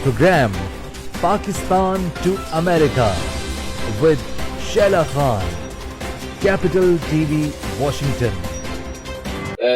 program Pakistan to America with Shaila Khan, Capital TV, Washington.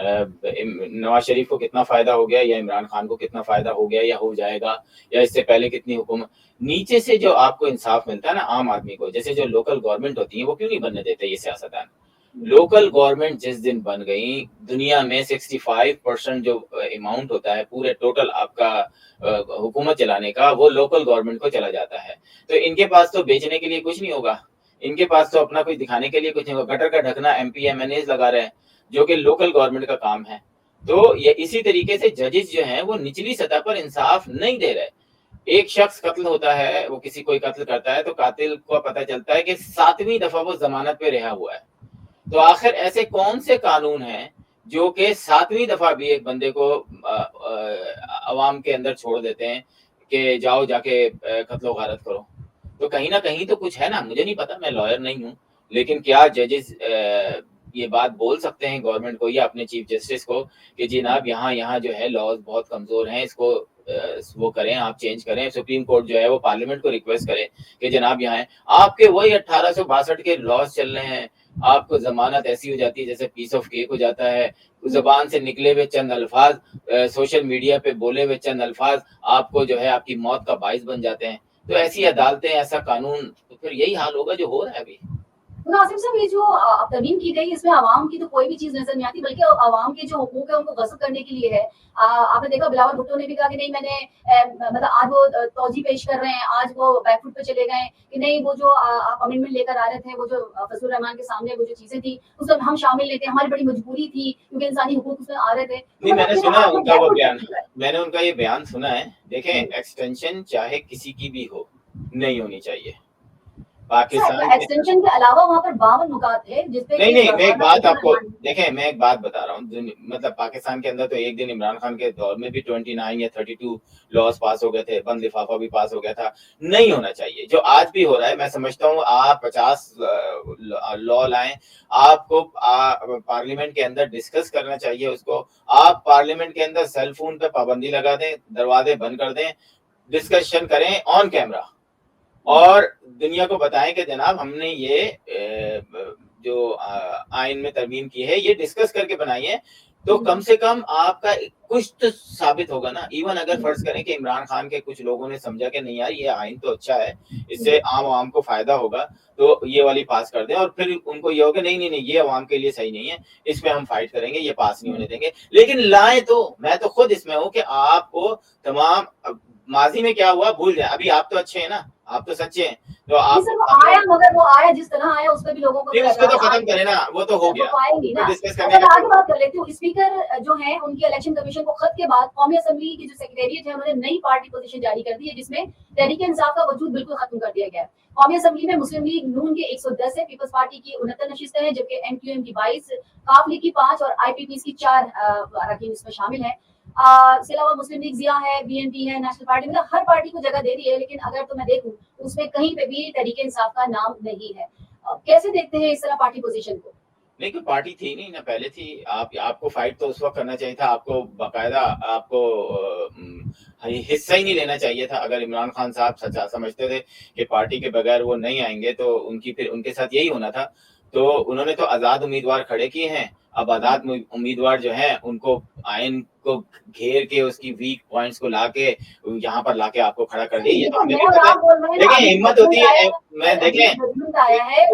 Nawaz Sharif کو کتنا فائدہ ہو گیا یا عمران خان کو کتنا فائدہ ہو گیا یا ہو جائے گا, یا اس سے پہلے کتنی حکومت. نیچے سے جو آپ کو انصاف ملتا ہے نا عام آدمی کو, جیسے جو لوکل گورنمنٹ ہوتی ہیں وہ کیوں نہیں بننے دیتے یہ سیاستدان. لوکل گورنمنٹ جس دن بن گئی, دنیا میں 65% جو اماؤنٹ ہوتا ہے پورے ٹوٹل آپ کا حکومت چلانے کا, وہ لوکل گورنمنٹ کو چلا جاتا ہے. تو ان کے پاس تو بیچنے کے لیے کچھ نہیں ہوگا, ان کے پاس تو اپنا کچھ دکھانے کے لیے کچھ نہیں ہوگا. گٹر کا ڈھکنا ایم پی ایم این ایز لگا رہے ہیں جو کہ لوکل گورنمنٹ کا کام ہے. تو یہ اسی طریقے سے ججز جو ہیں وہ نچلی سطح پر انصاف نہیں دے رہے. ایک شخص قتل ہوتا ہے, وہ کسی کوئی قتل کرتا ہے تو قاتل کو پتہ چلتا ہے کہ 7ویں دفعہ وہ ضمانت پہ رہا ہوا ہے. تو آخر ایسے کون سے قانون ہیں جو کہ 7ویں دفعہ بھی ایک بندے کو عوام کے اندر چھوڑ دیتے ہیں کہ جاؤ جا کے قتل و غارت کرو. تو کہیں نہ کہیں تو کچھ ہے نا, مجھے نہیں پتا, میں لائر نہیں ہوں, لیکن کیا ججز یہ بات بول سکتے ہیں گورنمنٹ کو یا اپنے چیف جسٹس کو کہ جناب یہاں جو ہے لاز بہت کمزور ہیں, اس کو وہ کریں, آپ چینج کریں. سپریم کورٹ جو ہے وہ پارلیمنٹ کو ریکویسٹ کرے کہ جناب یہاں ہے آپ کے وہی 1862 کے لاز چل رہے ہیں, آپ کو ضمانت ایسی ہو جاتی ہے جیسے پیس آف کیک ہو جاتا ہے. زبان سے نکلے ہوئے چند الفاظ, سوشل میڈیا پہ بولے ہوئے چند الفاظ آپ کو جو ہے آپ کی موت کا باعث بن جاتے ہیں. تو ایسی عدالتیں, ایسا قانون, تو پھر یہی حال ہوگا جو ہو رہا ہے ابھی. ناصر صاحب, یہ جو ترمیم کی گئی اس میں عوام کی تو کوئی بھی چیز نظر نہیں آتی, بلکہ عوام کے جو حقوق ہے ان کو غصب کرنے کے لیے ہے. آپ نے دیکھا بلاول بھٹو نے بھی کہا کہ نہیں میں نے مطلب آج وہ توجہ پیش کر رہے ہیں, آج وہ بیک فٹ پہ چلے گئے کہ نہیں وہ جو آپ امینڈمنٹ لے کر آ رہے تھے, وہ جو فضل الرحمان کے سامنے وہ جو چیزیں تھی اس میں ہم شامل نہیں تھے, ہماری بڑی مجبوری تھی کیونکہ انسانی حقوق اس میں آ رہے تھے. نہیں, میں نے سنا ان کا وہ بیان, میں نے ان کا یہ بیان سنا ہے. دیکھیں ایکسٹینشن چاہے کسی کی بھی ہو نہیں ہونی چاہیے. پاکستان ایکسٹینشن کے علاوہ وہاں پر 52 نکات ہے جس پہ نہیں, میں ایک بات آپ کو دیکھیں, میں ایک بات بتا رہا ہوں, مطلب پاکستان کے اندر تو ایک دن عمران خان کے دور میں بھی 29 یا 32 لاز پاس ہو گئے تھے, بند لفافہ بھی پاس ہو گیا تھا. نہیں ہونا چاہیے جو آج بھی ہو رہا ہے. میں سمجھتا ہوں آپ 50 لا لائیں, آپ کو پارلیمنٹ کے اندر ڈسکس کرنا چاہیے اس کو. آپ پارلیمنٹ کے اندر سیل فون پہ پابندی لگا دیں, دروازے بند کر دیں, ڈسکشن کریں آن کیمرہ, اور دنیا کو بتائیں کہ جناب ہم نے یہ جو آئین میں ترمیم کی ہے یہ ڈسکس کر کے بنائی ہے. تو کم سے کم آپ کا کچھ تو ثابت ہوگا نا. ایون اگر فرض کریں کہ عمران خان کے کچھ لوگوں نے سمجھا کہ نہیں یار یہ آئین تو اچھا ہے, اس سے عوام کو فائدہ ہوگا, تو یہ والی پاس کر دیں, اور پھر ان کو یہ ہوگا نہیں یہ عوام کے لیے صحیح نہیں ہے, اس پہ ہم فائٹ کریں گے, یہ پاس نہیں ہونے دیں گے. لیکن لائیں تو, میں تو خود اس میں ہوں کہ آپ کو تمام ماضی میں کیا ہوا بھول جائیں. ابھی آپ تو اچھے ہیں نا, آپ تو سچے ہیں, تو آپ آیا, مگر وہ آیا جس طرح آیا اس پہ بھی لوگوں کو اس کو تو ختم کریں نا, وہ تو ہو گیا. اگر آگے بات کر لیتی ہوں, اسپیکر جو ہیں ان کی الیکشن کمیشن کو خط کے بعد قومی اسمبلی کی جو سیکریٹریٹ ہے انہوں نے نئی پارٹی پوزیشن جاری کر دی ہے جس میں تحریک انصاف کا وجود بالکل ختم کر دیا گیا ہے. قومی اسمبلی میں مسلم لیگ نون کے 110 ہے, پیپلز پارٹی کی 69 نشستیں ہیں, جبکہ ایم کیو ایم کی 22, کاف لیگ کی 5 اور آئی پی پیز کی 4 اراکین اس میں شامل ہیں. اس کے علاوہ مسلم لیگ ضیاء ہے, بی این پی ہے, نیشنل پارٹی, مطلب ہر پارٹی کو جگہ دے دی ہے. لیکن اگر تو میں دیکھوں اس میں کہیں پہ بھی تحریک انصاف کا نام نہیں ہے. کیسے دیکھتے ہیں اس طرح پارٹی پوزیشن کو؟ نہیں, کوئی پارٹی تھی نہیں نا, پہلے تھی. آپ کو فائٹ تو اس وقت کرنا چاہیے تھا, آپ کو باقاعدہ آپ کو حصہ ہی نہیں لینا چاہیے تھا. اگر عمران خان صاحب سچا سمجھتے تھے کہ پارٹی کے بغیر وہ نہیں آئیں گے تو پھر ان کے ساتھ یہی ہونا تھا. تو انہوں نے تو آزاد امیدوار کھڑے کیے ہیں. اب آزاد امیدوار جو ہیں ان کو آئین کو گھیر کے اس کی ویک پوائنٹس کو لا کے یہاں پر لا کے آپ کو کھڑا کر دیا. یہ تو ہمیں بھی پتا ہے, دیکھیں ہمت ہوتی ہے. میں دیکھیں آیا ہے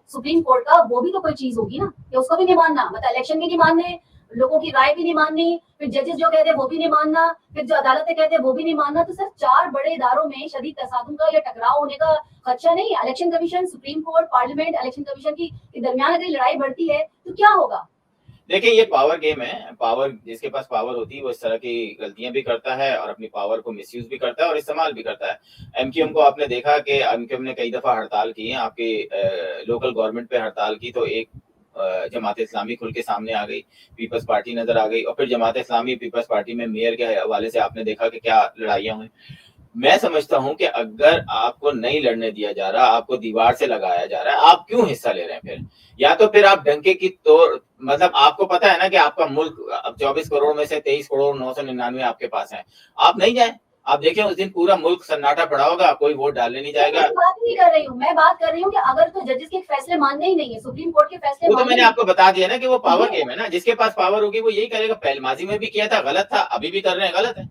سپریم کورٹ کا, وہ بھی تو کوئی چیز ہوگی نا کہ اس کو بھی نہیں ماننا, مطلب الیکشن بھی نہیں ماننے, لوگوں کی رائے بھی نہیں ماننی, پھر ججز جو کہتے ہیں وہ بھی نہیں ماننا, پھر جو عدالتیں کہتے ہیں وہ بھی نہیں ماننا. تو سر 4 بڑے اداروں میں شدید تصادم کا یا ٹکراؤ ہونے کا خدشہ نہیں؟ Election commission, supreme court, parliament, election commission کی درمیان اگر لڑائی بڑھتی ہے تو کیا ہوگا؟ دیکھیں یہ پاور گیم ہے. پاور, جس کے پاس پاور ہوتی ہے وہ اس طرح کی غلطیاں بھی کرتا ہے اور اپنی پاور کو مس یوز بھی کرتا ہے اور استعمال بھی کرتا ہے. ایم کیو ایم کو آپ نے دیکھا کہ ایم کیو ایم نے کئی دفعہ ہڑتال کی ہیں, آپ کی لوکل گورنمنٹ پہ ہڑتال کی, تو ایک جماعت اسلامی کھل کے سامنے آ گئی, پیپلز پارٹی نظر آ گئی, اور پھر جماعت اسلامی پیپلز پارٹی میں میئر کے حوالے سے آپ نے دیکھا کہ کیا لڑائیاں ہوئیں. میں سمجھتا ہوں کہ اگر آپ کو نہیں لڑنے دیا جا رہا, آپ کو دیوار سے لگایا جا رہا ہے, آپ کیوں حصہ لے رہے ہیں پھر؟ یا تو پھر آپ ڈنکے کی توڑ, مطلب آپ کو پتا ہے نا کہ آپ کا ملک اب 24 کروڑ میں سے 23 کروڑ 999 آپ کے پاس ہیں, آپ نہیں جائیں, آپ دیکھیں اس دن پورا ملک سناٹا پڑا ہوگا, کوئی ووٹ ڈالنے نہیں جائے گا. میں بات نہیں کر رہی ہوں, میں بات کر رہی ہوں کہ اگر تو ججز کے فیصلے ماننے ہی نہیں ہے, سپریم کورٹ کے فیصلے وہ تو میں ماننے نے آپ کو بتا دیا نا کہ وہ پاور گیم ہے نا, جس کے پاس پاور ہوگی وہ یہی کرے گا. پہلے ماضی میں بھی کیا تھا, غلط تھا, ابھی بھی کر رہے ہیں, غلط ہے.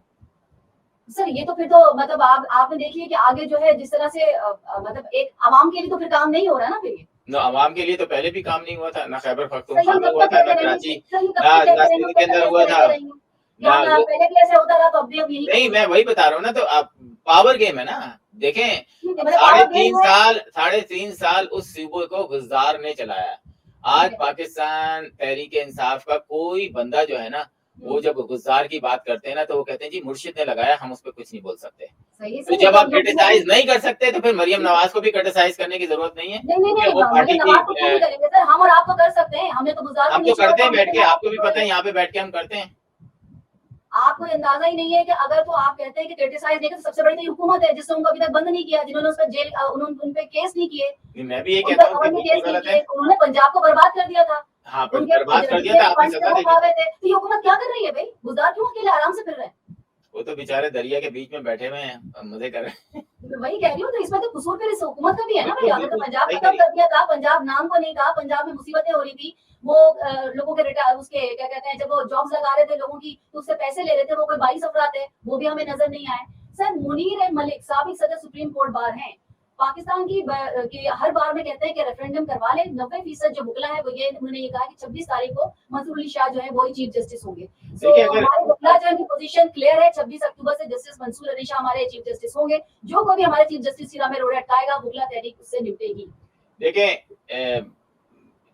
سر یہ تو پھر تو مطلب آپ نے دیکھ لیا کہ آگے جو ہے جس طرح سے مطلب ایک عوام کے لیے تو پھر کام نہیں ہو رہا نا. پھر یہ نہ عوام کے لیے تو پہلے بھی کام نہیں ہوا تھا, نہ خیبر صحیح, پختونخوا ہم میں کب ہوا تک تھا, کرتے نہ رہیں گے, کراچی, صحیح, کب نہ تک کرتے رہیں گے, سندھ کے کب تک اندر ہوا ایسے تھا. کرتے رہیں گے. نہ یہاں وہ پہلے بھی ایسے ہوتا رہا تو اب بھی اب یہی نہیں, کریں گے. میں وہی بتا رہا ہوں نا. تو آپ پاور گیم ہے نا. دیکھیں مطلب power game ہے. 3.5 سال اس صوبے کو گزدار نے چلایا. آج پاکستان تحریک انصاف کا کوئی بندہ جو ہے نا, وہ جب گزدار کی بات کرتے ہیں نا تو وہ کہتے ہیں جی مرشد نے لگایا, ہم اس پہ کچھ نہیں بول سکتے. صحیح تو جب آپ کرٹیسائز نہیں کر سکتے تو پھر مریم نواز کو بھی کرٹیسائز کرنے کی ضرورت نہیں ہے, کیونکہ وہ پارٹی مریم نواز کو کیوں نہیں کی. کریں گے سر, ہم اور آپ تو کر سکتے ہیں, ہم نے تو گزار کو ہم تو نہیں کرتے ہیں چھوڑا. بیٹھ کے, آپ کو بھی پتہ ہے یہاں پہ بیٹھ کے ہم کرتے ہیں. آپ کو اندازہ ہی نہیں ہے کہ اگر تو آپ کہتے ہیں کہ کرٹیسائز نہیں کرتے, سب سے بڑی تو یہ حکومت ہے جس نے ان کو ابھی تک بند نہیں کیا, جنہوں نے اس پہ جیل ان پہ کیس نہیں کیے, میں بھی یہ ان کہتا پہ ہوں کہ گورنمنٹ بالکل کیس نہیں غلط ہے. کیے, انہوں نے پنجاب کو برباد کر دیا تھا, ہاں ان کے برباد کر دیا تھا, آپ نے فنڈز سزا وہ دے کھا دی. ہوئے تھے. تو یہ حکومت کیا کر رہی ہے بھائی, گزار کیوں اکیلے آرام سے پھر رہے ہیں؟ وہ تو بےچارے دریا کے بیچ میں بیٹھے ہوئے ہیں, مزے کر رہے ہیں. وہی کہہ رہی ہوں, تو اس میں تو قصور پھر اس حکومت کا بھی ہے نا بھائی. اگر تو بالکل پنجاب صحیح ختم کری. کر دیا تھا, پنجاب نام کو نہیں کہا, پنجاب میں مصیبتیں ہو رہی تھی, وہ لوگوں کے اس کے کیا کہتے ہیں جب وہ جابس لگا رہے تھے لوگوں کی تو اس سے پیسے لے رہے تھے, وہ کوئی 22 افراد تھے, وہ بھی ہمیں نظر نہیں آئے. سر منیر ملک سابق صدر سپریم کورٹ بار ہیں, پاکستان کی ہر بار میں کہتے ہیں کہ ریفرینڈم کروا لیں. 90% جو بکلا ہے وہ یہ, انہوں نے یہ کہا کہ 26 تاریخ کو منصور علی شاہ جو ہے وہی چیف جسٹس ہوں گے. دیکھیں اگر ہمارے بکلا جو کی پوزیشن کلیئر ہے, 26 اکتوبر سے جسٹس منصور علی شاہ ہمارے چیف جسٹس ہوں گے. جو کوئی بھی ہمارے چیف جسٹس سیرا میں روڑے اٹکائے گا, بکلا تحریک اس سے نپٹے گی. دیکھیں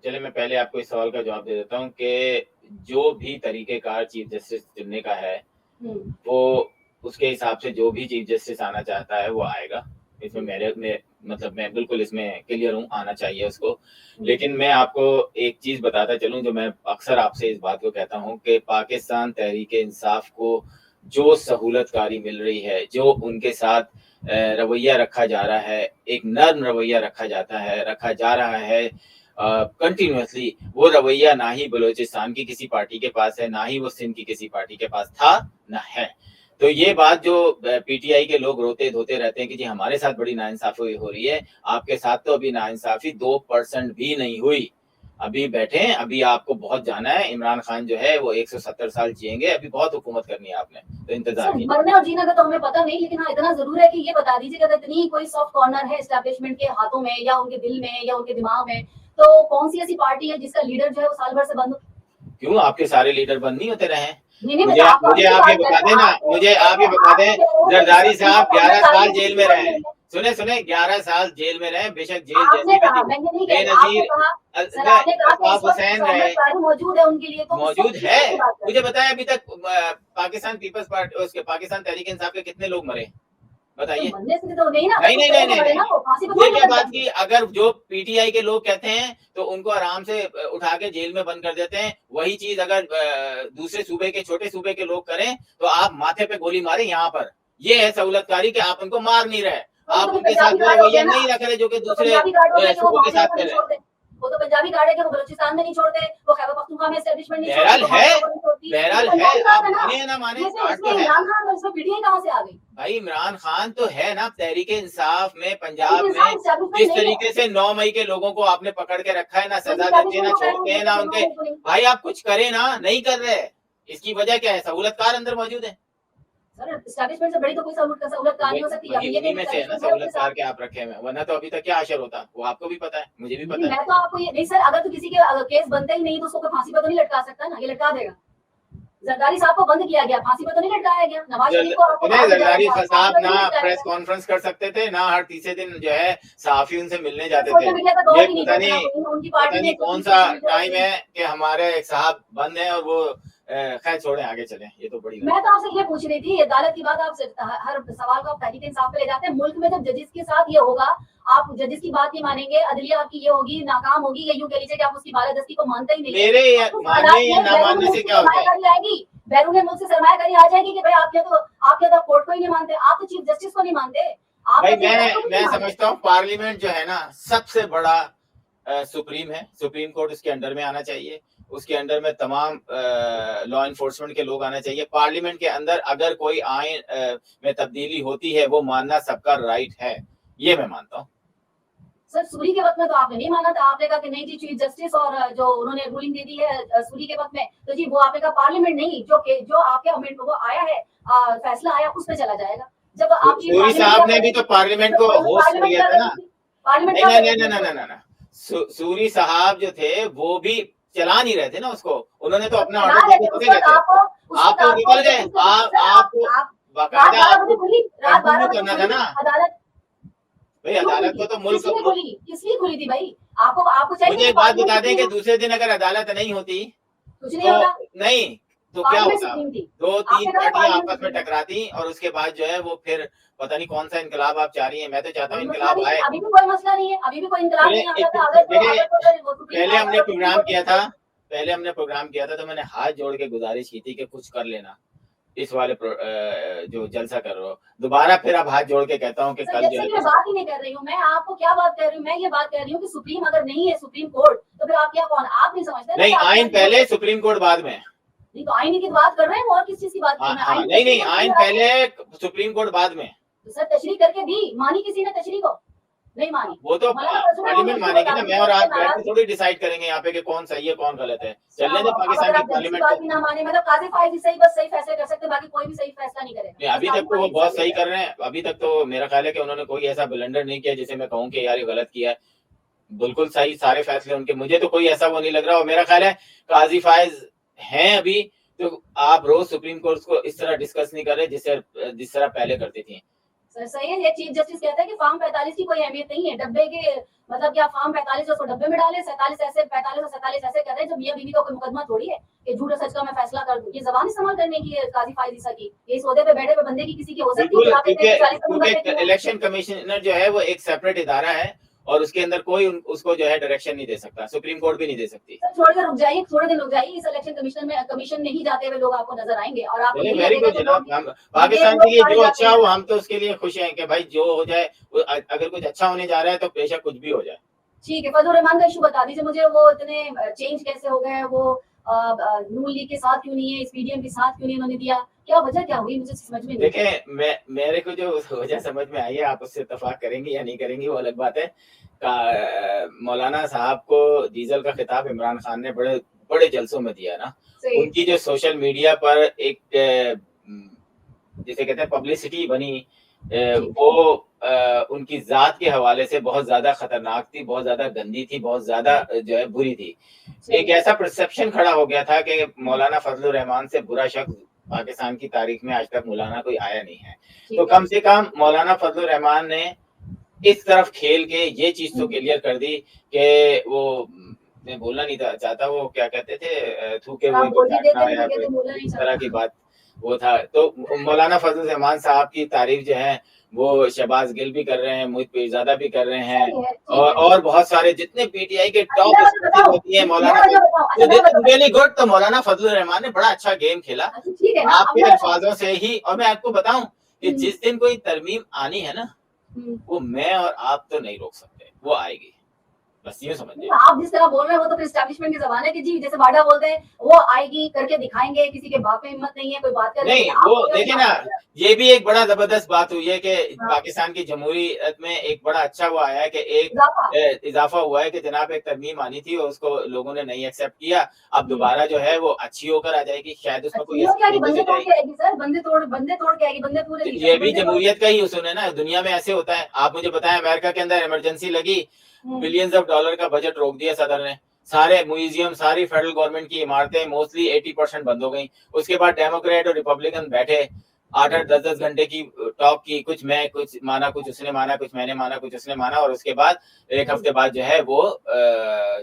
چلے میں پہلے آپ کو اس سوال کا جواب دے دیتا ہوں کہ جو بھی طریقہ کار چیف جسٹس چننے کا ہے وہ اس کے حساب سے جو بھی چیف جسٹس آنا چاہتا ہے وہ آئے گا. اس میں میرے مطلب میں بالکل اس میں کلیئر ہوں, آنا چاہیے اس کو. لیکن میں آپ کو ایک چیز بتاتا چلوں جو میں اکثر آپ سے اس بات کو کہتا ہوں کہ پاکستان تحریک انصاف کو جو سہولت کاری مل رہی ہے, جو ان کے ساتھ رویہ رکھا جا رہا ہے, ایک نرم رویہ رکھا جا رہا ہے کنٹینیوسلی, وہ رویہ نہ ہی بلوچستان کی کسی پارٹی کے پاس ہے, نہ ہی وہ سندھ کی کسی پارٹی کے پاس تھا, نہ ہے. تو یہ بات جو پی ٹی آئی کے لوگ روتے دھوتے رہتے ہیں کہ جی ہمارے ساتھ بڑی ناانصافی ہو رہی ہے, آپ کے ساتھ تو ابھی ناانصافی 2% بھی نہیں ہوئی. ابھی بیٹھیں, ابھی آپ کو بہت جانا ہے. عمران خان جو ہے وہ 170 سال جئیں گے, ابھی بہت حکومت کرنی ہے آپ نے, تو انتظار کیجیے. مرنے اور جینا کا تو ہمیں پتہ نہیں, لیکن ہاں اتنا ضرور ہے کہ یہ بتا دیجیے کہ اتنی کوئی سافٹ کارنر ہے اسٹیبلشمنٹ کے ہاتھوں میں یا ان کے دل میں یا ان کے دماغ میں, تو کون سی ایسی پارٹی ہے جس کا لیڈر جو ہے وہ سال بھر سے بند ہو؟ کیوں آپ کے سارے لیڈر بند نہیں ہوتے رہے؟ مجھے مجھے آپ یہ بتا دیں نا, مجھے آپ یہ بتا دیں, زرداری صاحب 11 سال جیل میں رہے. سنیں 11 سال جیل میں رہے, بے شک جیل جیسی بھی بے نظیر الطاف حسین رہے, موجود ہے ان کے لیے, موجود ہے. مجھے بتائیں ابھی تک پاکستان پیپلز پارٹی اس کے پاکستان تحریک انصاف کے کتنے لوگ مرے بتائیے؟ نہیں, یہ کیا بات کی. اگر جو پی ٹی آئی کے لوگ کہتے ہیں تو ان کو آرام سے اٹھا کے جیل میں بند کر دیتے ہیں, وہی چیز اگر دوسرے صوبے کے چھوٹے صوبے کے لوگ کریں تو آپ ماتھے پہ گولی ماریں. یہاں پر یہ ہے سہولت کاری کہ آپ ان کو مار نہیں رہے, آپ ان کے ساتھ وہ رویہ نہیں رکھ رہے جو کہ دوسرے صوبوں کے ساتھ کر رہے ہیں. وہ تو پنجابی گارڈ ہے کہ وہ بلوچستان میں نہیں چھوڑتے, وہ خیبر پختونخوا میں اسٹیبلشمنٹ نہیں چھوڑتے. بہرحال ہے, آپ مانے نہ مانے, عمران خان اس میں پی ٹی آئی کہاں سے آ گئی بھائی؟ عمران خان تو ہے نا تحریک انصاف میں پنجاب میں. جس طریقے سے 9 مئی کے لوگوں کو آپ نے پکڑ کے رکھا ہے, نہ سزا دیتے ہیں, نہ چھوڑتے ہیں, نہ ان کے بھائی آپ کچھ کریں نا, نہیں کر رہے. اس کی وجہ کیا ہے؟ سہولت کار اندر موجود ہے. سر اسٹیبلشمنٹ سے بڑی تو کوئی سہولت کار نہیں ہو سکتی. انہی میں سے ہے نا سہولت کار کے آپ رکھے ہوئے, ورنہ تو ابھی تک کیا اشر ہوتا, وہ آپ کو بھی پتا ہے, مجھے بھی پتا ہے. میں تو آپ کو یہ نہیں سر, اگر تو کسی کے کیس بنتے ہی نہیں تو اس کو پھانسی پہ تو نہیں لٹکا سکتا نا, یہ لٹکا دے گا. زرداری صاحب کو بند کیا گیا, پھانسی پہ تو نہیں لٹکایا گیا. نواز شریف کو زرداری صاحب نہ پریس کانفرنس کر سکتے تھے, نہ ہر تیسرے دن جو ہے صحافی ان سے ملنے جاتے تھے. یہ پتہ نہیں کون سا ٹائم ہے کہ ہمارے ایک صاحب بند ہیں اور وہ خیر چھوڑیں, آگے چلیں. یہ تو بڑی میں تو آپ سے یہ پوچھ رہی تھی, عدالت کی بات آپ سے ہر سوال کو آپ تحریک انصاف پہ لے جاتے ہیں. ملک میں جب ججز کے ساتھ یہ ہوگا, آپ ججز کی بات نہیں مانیں گے, عدلیہ آپ کی یہ ہوگی ناکام ہوگی, یا یوں کہہ لیجیے کہ آپ اس کی بالادستی کو مانتے ہی نہیں. میرے ماننے یا نہ ماننے سے کیا ہوتا ہے؟ آئے گی بیرون ملک سے سرمایہ کاری آ جائے گی کہ بھائی آپ کیا تو کورٹ کو ہی نہیں مانتے, آپ تو چیف جسٹس کو نہیں مانتے. میں سمجھتا ہوں پارلیمنٹ جو ہے نا سب سے بڑا سپریم ہے, سپریم کورٹ اس کے انڈر میں آنا چاہیے. اس کے انڈر میں تمام لا انفورسمنٹ کے لوگ آنا چاہیے. پارلیمنٹ کے اندر اگر کوئی آئین میں تبدیلی ہوتی ہے وہ ماننا سب کا رائٹ ہے, یہ میں مانتا ہوں. سر سوری کے وقت میں تو آپ نے نہیں مانا تھا, آپ نے کہا کہ نہیں جی چیف جسٹس اور جو انہوں نے رولنگ دے دی ہے سوری کے وقت میں, تو جی وہ آپ نے کہا پارلیمنٹ نہیں, جو آپ کے وہ آیا ہے فیصلہ آیا اس پہ چلا جائے گا. جب آپ سوری صاحب نے بھی تو پارلیمنٹ کو ہوسٹ کیا تھا نا. نہیں, سوری صاحب جو تھے وہ بھی چلا نہیں رہے تھے نا اس کو, انہوں نے تو اپنا آرڈر دے کے گئے تھے. آپ تو نکل گئے, آپ کو باقاعدہ کنٹینیو کرنا تھا نا بھائی. عدالت کو تو ملک کس لیے کھلی تھی بھائی, آپ کو چاہیے. مجھے ایک بات بتا دیں کہ دوسرے دن اگر عدالت نہیں ہوتی کچھ نہیں ہوتا, نہیں تو کیا ہوتا, 2-3 پارٹیاں آپس میں ٹکراتی اور اس کے بعد جو ہے وہ پھر پتہ نہیں کون سا انقلاب آپ چاہ رہی ہیں. میں تو چاہتا ہوں انقلاب آئے. ابھی بھی کوئی مسئلہ نہیں ہے, ابھی بھی کوئی انقلاب نہیں آتا. پہلے ہم نے پروگرام کیا تھا تو میں نے ہاتھ جوڑ کے گزارش کی تھی کہ کچھ کر لینا اس والے جو جلسہ کر رہے ہو. دوبارہ پھر اب ہاتھ جوڑ کے کہتا ہوں کہ کل جو ہے بات ہی نہیں کر رہی ہوں میں, آپ کو کیا بات کر رہی ہوں, میں یہ بات کر رہی ہوں کہ سپریم اگر نہیں ہے سپریم کورٹ تو پھر آپ کیا کون, آپ نہیں سمجھتے نہیں آئین پہلے سپریم کورٹ بعد میں. نہیں تو آئین کی بات کر رہے ہیں اور کس چیز کی بات کر رہے ہیں. نہیں آئین پہلے سپریم کورٹ بعد میں. سر تشریح کر کے دی, مانی کسی نے تشریح کو نہیں مانی, وہ تو پارلیمنٹ مانے گی نا. میں اور آپ بیٹھ کے تھوڑی ڈیسائیڈ کریں گے یہاں پہ کہ کون صحیح ہے کون غلط ہے. چلنے دیں پاکستان کی پارلیمنٹ کو. نہ مانے مطلب قاضی فائز ہی صحیح بس صحیح فیصلے کر سکتے, باقی کوئی بھی صحیح فیصلہ نہیں کرے گا. ابھی تک تو وہ بہت صحیح کر رہے ہیں. ابھی تک تو میرا خیال ہے کہ انہوں نے کوئی ایسا بلنڈر نہیں کیا جسے میں کہوں کہ یار یہ غلط کیا ہے. بالکل صحیح سارے فیصلے ان کے, مجھے تو کوئی ایسا وہ نہیں لگ رہا. اور میرا خیال ہے قاضی فائز ہیں ابھی تو آپ روز سپریم کورٹ کو اس طرح ڈسکس نہیں کر رہے جس طرح پہلے کرتی تھیں. سر صحیح ہے, چیف جسٹس کہتا ہے کہ فارم 45 کی کوئی اہمیت نہیں ہے, ڈبے کے مطلب کیا فارم 45 اس کو ڈبے میں ڈالے, 47 ایسے 45 اور 47 ایسے کر رہے ہیں. جو میاں بیوی کا کوئی مقدمہ تھوڑی ہے کہ جھوٹ اور سچ کا میں فیصلہ کر دوں. یہ زبان استعمال کرنے کی قاضی فائز عیسیٰ کی, یہ سودے پہ بیٹھے ہوئے بندے کی کسی کی ہو سکتی ہے. کیونکہ الیکشن کمیشنر جو ہے وہ ایک سیپریٹ ادارہ ہے اور اس کے اندر کوئی اس کو جو ہے ڈائریکشن نہیں دے سکتا, سپریم کورٹ بھی نہیں دے سکتی. چھوڑ کر رک جائیے, تھوڑے دن رک جائیے, اس الیکشن کمیشن میں ہی جاتے ہوئے لوگ آپ کو نظر آئیں گے. اور آپ ویری گڈ جناب, پاکستان کے لیے جو اچھا ہو ہم تو اس کے لیے خوش ہیں کہ بھائی جو ہو جائے, اگر کچھ اچھا ہونے جا رہا ہے تو بے شک کچھ بھی ہو جائے. ٹھیک ہے, فضل الرحمان کا ایشو بتا دیجیے مجھے, وہ اتنے چینج کیسے ہو گئے, وہ نون لیگ کے ساتھ کیوں نہیں ہے, اس پی ڈی ایم کے ساتھ کیوں نہیں انہوں نے دیا, کیا وجہ کیا ہوئی مجھے سمجھ میں نہیں. دیکھیں میرے کو جو وجہ سمجھ میں آئی ہے, آپ اس سے اتفاق کریں گی یا نہیں کریں گی وہ الگ بات ہے. مولانا صاحب کو ڈیزل کا خطاب عمران خان نے بڑے جلسوں میں دیا نا. ان کی جو سوشل میڈیا پر ایک جسے کہتے ہیں پبلسٹی بنی, وہ ان کی ذات کے حوالے سے بہت زیادہ خطرناک تھی, بہت زیادہ گندی تھی, بہت زیادہ جو ہے بری تھی. ایک ایسا پرسپشن کھڑا ہو گیا تھا کہ مولانا فضل الرحمان سے برا شخص پاکستان کی تاریخ میں آج تک مولانا کوئی آیا نہیں ہے. تو کم سے کم مولانا فضل الرحمان نے اس طرف کھیل کے یہ چیز تو کلیئر کر دی کہ وہ میں بولنا نہیں چاہتا, وہ کیا کہتے تھے تھوکے ہوئے اس طرح کی بات وہ تھا. تو مولانا فضل الرحمان صاحب کی تعریف جو ہے وہ شہباز گل بھی کر رہے ہیں, محیط پیرزادہ بھی کر رہے ہیں, اور بہت سارے جتنے پی ٹی آئی کے ٹاپ ہوتی ہیں مولانا ویری گڈ. تو مولانا فضل الرحمان نے بڑا اچھا گیم کھیلا آپ کے الفاظوں سے ہی. اور میں آپ کو بتاؤں کہ جس دن کوئی ترمیم آنی ہے نا, وہ میں اور آپ تو نہیں روک سکتے, وہ آئے گی. بس یہ سمجھیے. آپ جس طرح بول رہے ہیں وہ تو پھر اسٹیبلشمنٹ کی زبان ہے کہ جی جیسے باڈا بولتے ہیں وہ آئے گی کر کے دکھائیں گے, کسی کے باپ میں ہمت نہیں ہے کوئی بات کرنے کی. نہیں وہ دیکھیں نا, یہ بھی ایک بڑا زبردست بات ہوئی ہے کہ پاکستان کی جمہوریت میں ایک بڑا اچھا وہ آیا ہے کہ ایک اضافہ ہوا ہے کہ جناب ایک ترمیم آنی تھی اور اس کو لوگوں نے نہیں ایکسیپٹ کیا. اب دوبارہ جو ہے وہ اچھی ہو کر آ جائے گی, شاید اس میں کوئی یہ بھی جمہوریت کا ہی اصول ہے نا, دنیا میں ایسے ہوتا ہے. آپ مجھے بتائیں امریکہ کے اندر ایمرجنسی لگی, بلینز آف ڈالر کا بجٹ روک دیا صدر نے, سارے میوزیم ساری فیڈرل گورنمنٹ کی عمارتیں موسٹلی 80% بند ہو گئیں. اس کے بعد ڈیموکریٹ اور ریپبلکن بیٹھے 8-10 گھنٹے کی ٹاک کی, کچھ میں کچھ مانا, کچھ اس نے مانا, کچھ میں نے مانا, کچھ اس نے مانا, اور اس کے بعد ایک ہفتے بعد جو ہے وہ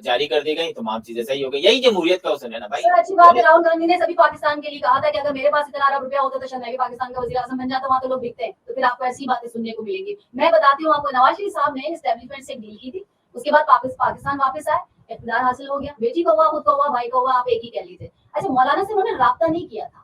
جاری کر دی گئی, تمام چیزیں صحیح ہو گئی. یہی جمہوریت کا اصول ہے نا بھائی. اچھی بات ہے, راہل گاندھی نے سبھی پاکستان کے لیے کہا تھا کہ اگر میرے پاس اتنا ارب روپیہ ہوتا تو شاید میں بھی پاکستان کا وزیر اعظم بن جاتا, وہاں تو لوگ بکتے ہیں. تو پھر آپ کو ایسی باتیں سننے کو ملیں گی. میں بتاتی ہوں آپ کو, نواز شریف صاحب نے اسٹیبلشمنٹ سے ڈیل کی تھی, اس کے بعد پاکستان واپس آئے, اقتدار حاصل ہو گیا, بیٹی کو ہوا, خود کو ہوا, بھائی کو ہوا, آپ ایک ہی کہہ لیجیے. اچھا مولانا سے انہوں نے رابطہ نہیں کیا تھا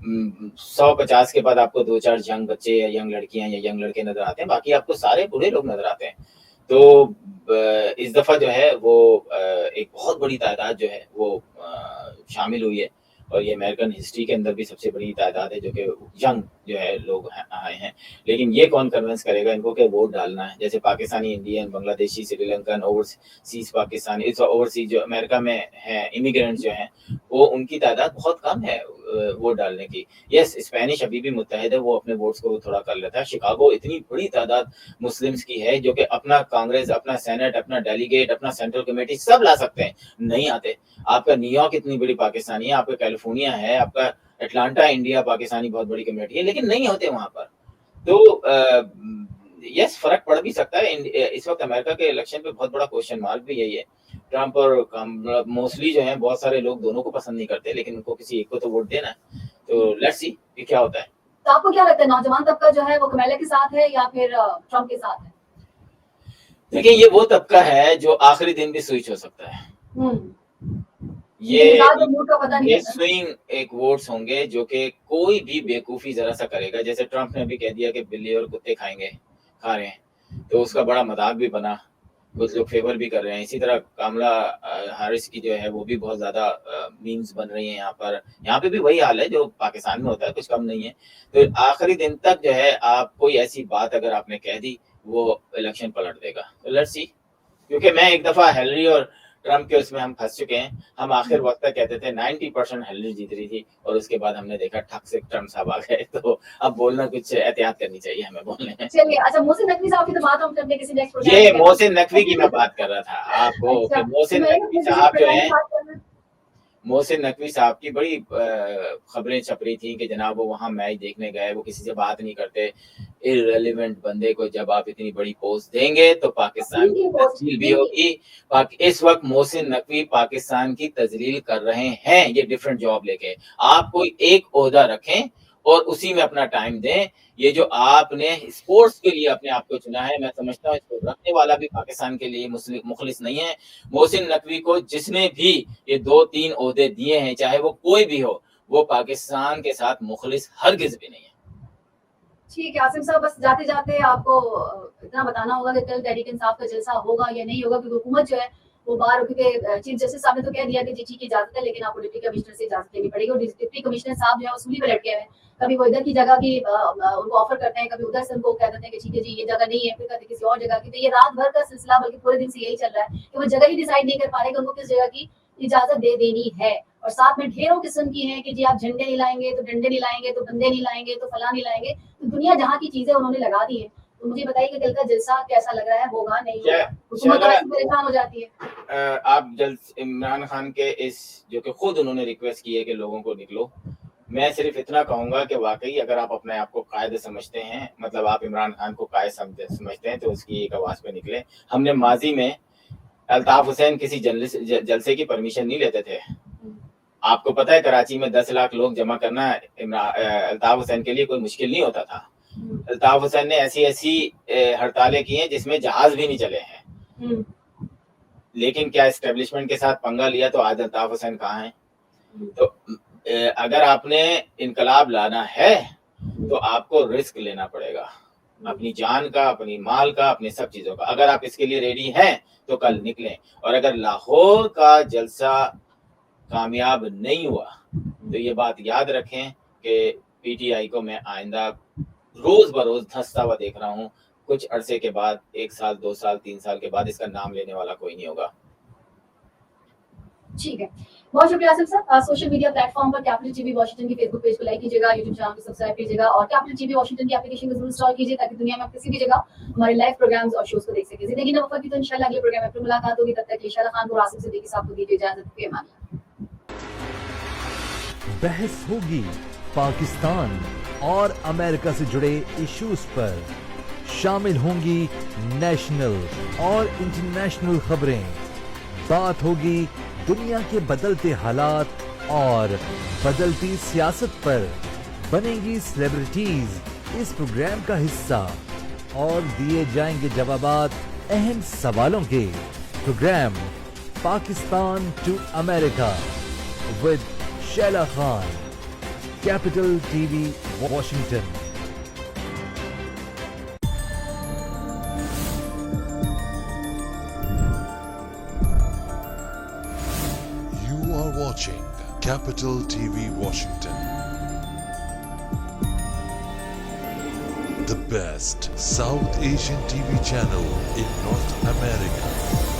150 کے بعد آپ کو 2-4 ینگ بچے یا ینگ لڑکیاں یا ینگ لڑکے نظر آتے ہیں, باقی آپ کو سارے بوڑھے لوگ نظر آتے ہیں. تو اس دفعہ جو ہے وہ ایک بہت بڑی تعداد جو ہے وہ شامل ہوئی ہے, اور یہ امریکن ہسٹری کے اندر بھی سب سے بڑی تعداد ہے جو کہ ینگ جو ہے لوگ آئے ہیں. لیکن یہ کون کنونس کرے گا ان کو کہ ووٹ ڈالنا ہے؟ جیسے پاکستانی, انڈین, بنگلہ دیشی, سری لنکن, اوورسیز پاکستانی, اوورسیز جو امریکہ میں ہیں امیگرینٹس جو ہیں, وہ ان کی تعداد بہت کم ہے ووٹ ڈالنے کی. یس, اسپینش ابھی بھی متحد ہے, وہ اپنے ووٹس کو تھوڑا کر لیتا ہے. شکاگو اتنی بڑی تعداد مسلمس کی ہے جو کہ اپنا کانگریس, اپنا سینٹ, اپنا ڈیلیگیٹ, اپنا سینٹرل کمیٹی سب لا سکتے ہیں, نہیں آتے. آپ کا نیو یارک اتنی بڑی پاکستانی ہے, آپ کا کیلیفورنیا ہے, آپ کا اٹلانٹا انڈیا پاکستانی بہت بڑی کمیٹی ہے, لیکن نہیں ہوتے وہاں پر. تو یس, فرق پڑ بھی سکتا ہے. اس وقت امریکہ کے الیکشن پہ بہت بڑا کوشچن مارک بھی یہی ہے. ٹرمپ اور موسٹلی جو ہیں بہت سارے لوگ دونوں کو پسند نہیں کرتے, لیکن ان کو کسی ایک کو تو ووٹ دینا ہے. تو لیٹس سی کہ کیا ہوتا ہے. تو آپ کو کیا لگتا ہے نوجوان طبقہ جو ہے وہ کمیلا کے ساتھ ہے یا پھر ٹرمپ کے ساتھ ہے؟ دیکھیں, یہ وہ طبقہ ہے جو آخری دن بھی سوئچ ہو سکتا ہے. یہ سوئنگ ایک ووٹس ہوں گے جو کہ کوئی بھی بیوقوفی ذرا سا کرے گا. جیسے ٹرمپ نے بھی کہہ دیا کہ بلی اور کتے کھا رہے ہیں, تو اس کا بڑا مذاق بھی بنا, کچھ لوگ فیور بھی کر رہے ہیں. اسی طرح کاملا ہیرس کی جو ہے وہ بھی بہت زیادہ میمز بن رہی ہیں یہاں پر. یہاں پہ بھی وہی حال ہے جو پاکستان میں ہوتا ہے, کچھ کم نہیں ہے. تو آخری دن تک جو ہے آپ کوئی ایسی بات اگر آپ نے کہہ دی وہ الیکشن پلٹ دے گا. تو لیٹس سی, کیونکہ میں ایک دفعہ ہیلری اور ٹرمپ کے اس میں ہم پھنس چکے ہیں. ہم آخر وقت تک کہتے تھے 90% ہیلری جیت رہی تھی, اور اس کے بعد ہم نے دیکھا ٹھک سے ٹرمپ صاحب آ گئے. تو اب بولنا کچھ احتیاط کرنی چاہیے ہمیں بولنے میں. چلیے, اچھا محسن نقوی صاحب کی تو بات ہم کرتے ہیں کسی نیکسٹ پروگرام. یہ محسن نقوی کی میں بات کر رہا تھا آپ کو کہ محسن نقوی صاحب جو ہیں, محسن نقوی صاحب کی بڑی خبریں چھپ رہی تھیں کہ جناب وہ وہاں میچ دیکھنے گئے, وہ کسی سے بات نہیں کرتے. irrelevant بندے کو جب آپ اتنی بڑی پوسٹ دیں گے تو پاکستان کی تذلیل بھی ہوگی. اس وقت محسن نقوی پاکستان کی تذلیل کر رہے ہیں, یہ ڈیفرنٹ جاب لے کے. آپ کوئی ایک عہدہ رکھیں اور اسی میں اپنا ٹائم دیں. یہ جو آپ نے اسپورٹس کے لیے اپنے آپ کو چنا ہے, میں سمجھتا ہوں اس کو رکھنے والا بھی پاکستان کے لیے مخلص نہیں ہے. محسن نقوی کو جس نے بھی یہ 2-3 عہدے دیے ہیں, چاہے وہ کوئی بھی ہو, وہ پاکستان کے ساتھ مخلص ہرگز بھی نہیں ہے. ٹھیک ہے عاصم صاحب, بس جاتے جاتے آپ کو اتنا بتانا ہوگا کہ کل تحریک انصاف کا جلسہ ہوگا یا نہیں ہوگا, کیونکہ حکومت جو ہے وہ باہر, کیونکہ چیف جسٹس صاحب نے تو کہہ دیا کہ جی ٹھیک ہے اجازت ہے, لیکن آپ کو ڈپٹی کمشنر سے اجازت لینی پڑے گی. اور ڈپٹی کمشنر صاحب جو ہے اصولی پہ لٹکے ہوئے ہیں, کبھی وہ ادھر کی جگہ کی ان کو آفر کرتے ہیں, کبھی ادھر سے ان کو کہہ دیتے ہیں کہ ٹھیک ہے جی یہ جگہ نہیں ہے, پھر کہتے ہیں کسی اور جگہ کی. تو یہ رات بھر کا سلسلہ, بلکہ پورے دن سے یہی چل رہا ہے کہ وہ جگہ ہی ڈیسائیڈ نہیں کر پا رہے کہ ان کو کس جگہ کی اجازت دے دینی ہے. اور ساتھ میں ڈھیروں قسم کی ہیں کہ جی آپ جھنڈے نہیں لائیں گے تو ڈنڈے نہیں لائیں گے, تو بندے نہیں لائیں گے تو فلاں نہیں لائیں گے. تو دنیا جہاں کی چیزیں انہوں نے لگا دی ہیں. تو مجھے بتائیے کہ کل کا جلسہ کیسا لگ رہا ہے, ہوگا نہیں ہوگا؟ حکومت پریشان ہو جاتی ہے. آپ عمران خان کے اس جو کہ خود انہوں نے ریکویسٹ کی ہے کہ لوگوں کو نکلو, میں صرف اتنا کہوں گا کہ واقعی اگر آپ اپنے آپ کو قائد سمجھتے ہیں, مطلب آپ عمران خان کو قائد سمجھتے ہیں, تو اس کی ایک آواز پہ نکلیں. ہم نے ماضی میں الطاف حسین کسی جلسے کی پرمیشن نہیں لیتے تھے. آپ کو پتہ ہے کراچی میں 10 لاکھ لوگ جمع کرنا الطاف حسین کے لیے کوئی مشکل نہیں ہوتا تھا. الطاف حسین نے ایسی ہڑتالیں کی ہیں جس میں جہاز بھی نہیں چلے ہیں, لیکن کیا اسٹیبلشمنٹ کے ساتھ پنگا لیا تو آج الطاف حسین کہاں ہیں؟ تو اگر آپ نے انقلاب لانا ہے تو آپ کو رسک لینا پڑے گا, اپنی جان کا, اپنی مال کا, اپنی سب چیزوں کا. اگر آپ اس کے لیے ریڈی ہیں تو کل نکلیں. اور اگر لاہور کا جلسہ کامیاب نہیں ہوا تو یہ بات یاد رکھیں کہ پی ٹی آئی کو میں آئندہ روز بروز دھستا ہوا دیکھ رہا ہوں. کچھ عرصے کے بعد, 1 سال 2 سال 3 سال کے بعد اس کا نام لینے والا کوئی نہیں ہوگا. ٹھیک ہے, بہت شکریہ آصف صاحب. سوشل میڈیا پلیٹ فارم پر کیپٹل ٹی وی واشنگٹن کی فیس بک پیج کو لائک کیجیے گا, یوٹیوب چینل کو سبسکرائب کیجیے گا, اور کیپٹل ٹی وی واشنگٹن کی اپلیکیشن کو ضرور انسٹال کیجیے تاکہ دنیا میں آپ کسی بھی جگہ ہمارے لائیو پروگرامز اور شوز کو دیکھ سکیں. زندگی نہ وفا کی تو انشاءاللہ اگلے پروگرام میں پھر ملاقات ہوگی. تب تک کے لیے شیلا خان کو آصف صدیقی صاحب کو دیجیے اجازت. فی امان اللہ. بحث ہوگی پاکستان اور امریکہ سے جڑے ایشوز پر, شامل ہوں گی نیشنل اور انٹرنیشنل خبریں, بات ہوگی دنیا کے بدلتے حالات اور بدلتی سیاست پر, بنیں گی سیلیبریٹیز اس پروگرام کا حصہ اور دیے جائیں گے جوابات اہم سوالوں کے. پروگرام پاکستان ٹو امریکہ with Shaila Khan. Capital TV, Washington. You are watching Capital TV Washington. The best South Asian TV channel in North America.